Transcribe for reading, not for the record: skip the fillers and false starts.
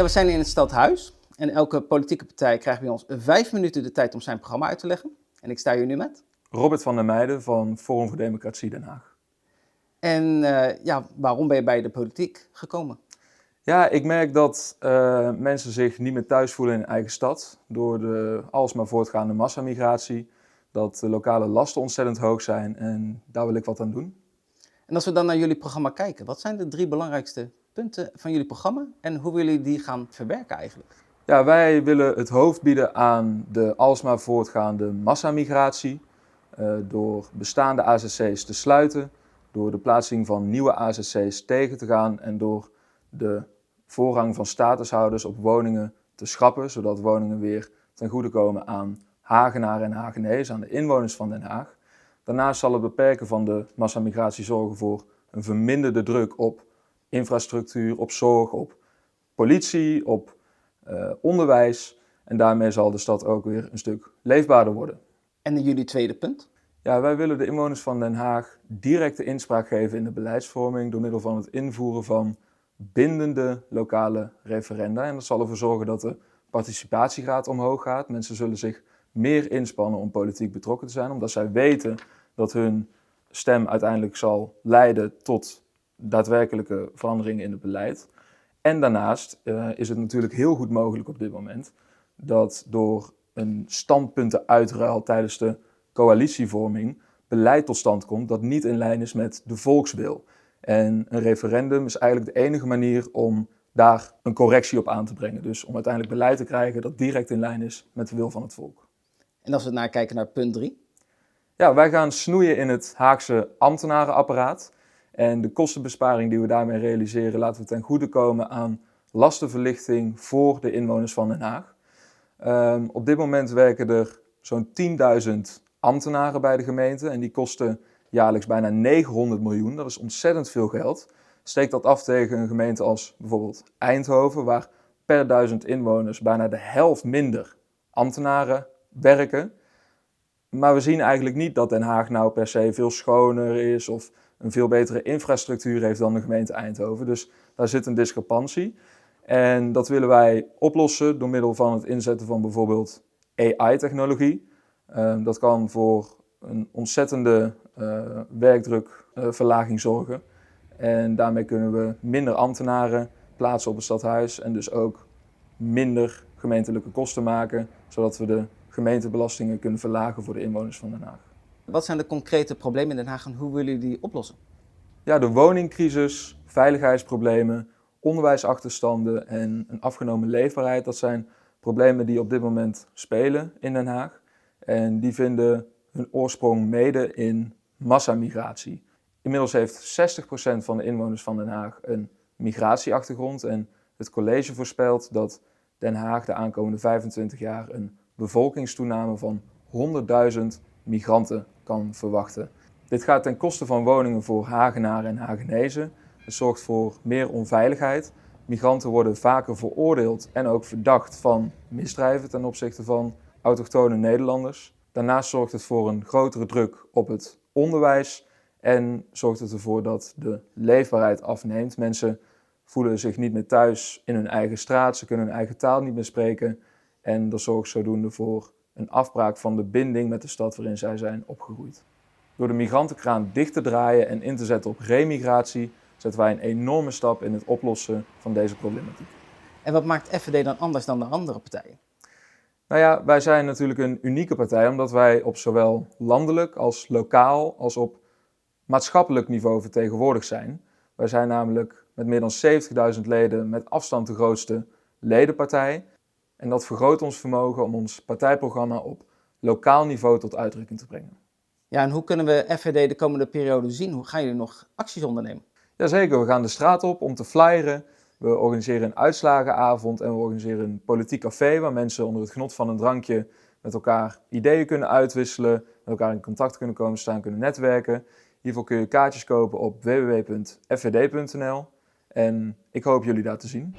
Ja, we zijn in het stadhuis en elke politieke partij krijgt bij ons 5 minuten de tijd om zijn programma uit te leggen. En ik sta hier nu met. Robert van der Meijden van Forum voor Democratie Den Haag. En waarom ben je bij de politiek gekomen? Ja, ik merk dat mensen zich niet meer thuis voelen in hun eigen stad door de alsmaar voortgaande massamigratie. Dat de lokale lasten ontzettend hoog zijn en daar wil ik wat aan doen. En als we dan naar jullie programma kijken, wat zijn de 3 belangrijkste punten van jullie programma en hoe willen jullie die gaan verwerken eigenlijk? Ja, wij willen het hoofd bieden aan de alsmaar voortgaande massamigratie door bestaande AZC's te sluiten, door de plaatsing van nieuwe AZC's tegen te gaan en door de voorrang van statushouders op woningen te schrappen, zodat woningen weer ten goede komen aan Hagenaren en Hagenezen, aan de inwoners van Den Haag. Daarnaast zal het beperken van de massamigratie zorgen voor een verminderde druk op infrastructuur, op zorg, op politie, op onderwijs. En daarmee zal de stad ook weer een stuk leefbaarder worden. En jullie tweede punt? Ja, wij willen de inwoners van Den Haag directe inspraak geven in de beleidsvorming door middel van het invoeren van bindende lokale referenda. En dat zal ervoor zorgen dat de participatiegraad omhoog gaat. Mensen zullen zich meer inspannen om politiek betrokken te zijn, omdat zij weten dat hun stem uiteindelijk zal leiden tot daadwerkelijke veranderingen in het beleid. En daarnaast is het natuurlijk heel goed mogelijk op dit moment dat door een standpuntenuitruil tijdens de coalitievorming beleid tot stand komt dat niet in lijn is met de volkswil. En een referendum is eigenlijk de enige manier om daar een correctie op aan te brengen. Dus om uiteindelijk beleid te krijgen dat direct in lijn is met de wil van het volk. En als we kijken naar punt 3? Ja, wij gaan snoeien in het Haagse ambtenarenapparaat. En de kostenbesparing die we daarmee realiseren laten we ten goede komen aan lastenverlichting voor de inwoners van Den Haag. Op dit moment werken er zo'n 10.000 ambtenaren bij de gemeente en die kosten jaarlijks bijna 900 miljoen. Dat is ontzettend veel geld. Steek dat af tegen een gemeente als bijvoorbeeld Eindhoven, waar per 1000 inwoners bijna de helft minder ambtenaren werken. Maar we zien eigenlijk niet dat Den Haag nou per se veel schoner is of een veel betere infrastructuur heeft dan de gemeente Eindhoven. Dus daar zit een discrepantie. En dat willen wij oplossen door middel van het inzetten van bijvoorbeeld AI-technologie. Dat kan voor een ontzettende werkdrukverlaging zorgen. En daarmee kunnen we minder ambtenaren plaatsen op het stadhuis en dus ook minder gemeentelijke kosten maken, zodat we de gemeentebelastingen kunnen verlagen voor de inwoners van Den Haag. Wat zijn de concrete problemen in Den Haag en hoe willen jullie die oplossen? Ja, de woningcrisis, veiligheidsproblemen, onderwijsachterstanden en een afgenomen leefbaarheid, dat zijn problemen die op dit moment spelen in Den Haag. En die vinden hun oorsprong mede in massamigratie. Inmiddels heeft 60% van de inwoners van Den Haag een migratieachtergrond en het college voorspelt dat Den Haag de aankomende 25 jaar een bevolkingstoename van 100.000 migranten kan verwachten. Dit gaat ten koste van woningen voor Hagenaren en Hagenezen. Het zorgt voor meer onveiligheid. Migranten worden vaker veroordeeld en ook verdacht van misdrijven ten opzichte van autochtone Nederlanders. Daarnaast zorgt het voor een grotere druk op het onderwijs en zorgt het ervoor dat de leefbaarheid afneemt. Mensen voelen zich niet meer thuis in hun eigen straat, ze kunnen hun eigen taal niet meer spreken. En dat zorgt zodoende voor een afbraak van de binding met de stad waarin zij zijn opgegroeid. Door de migrantenkraan dicht te draaien en in te zetten op remigratie, zetten wij een enorme stap in het oplossen van deze problematiek. En wat maakt FVD dan anders dan de andere partijen? Nou ja, wij zijn natuurlijk een unieke partij omdat wij op zowel landelijk als lokaal als op maatschappelijk niveau vertegenwoordigd zijn. Wij zijn namelijk met meer dan 70.000 leden met afstand de grootste ledenpartij. En dat vergroot ons vermogen om ons partijprogramma op lokaal niveau tot uitdrukking te brengen. Ja, en hoe kunnen we FVD de komende periode zien? Hoe gaan jullie nog acties ondernemen? Jazeker, we gaan de straat op om te flyeren. We organiseren een uitslagenavond en we organiseren een politiek café waar mensen onder het genot van een drankje met elkaar ideeën kunnen uitwisselen, met elkaar in contact kunnen komen staan, kunnen netwerken. Hiervoor kun je kaartjes kopen op www.fvd.nl en ik hoop jullie daar te zien.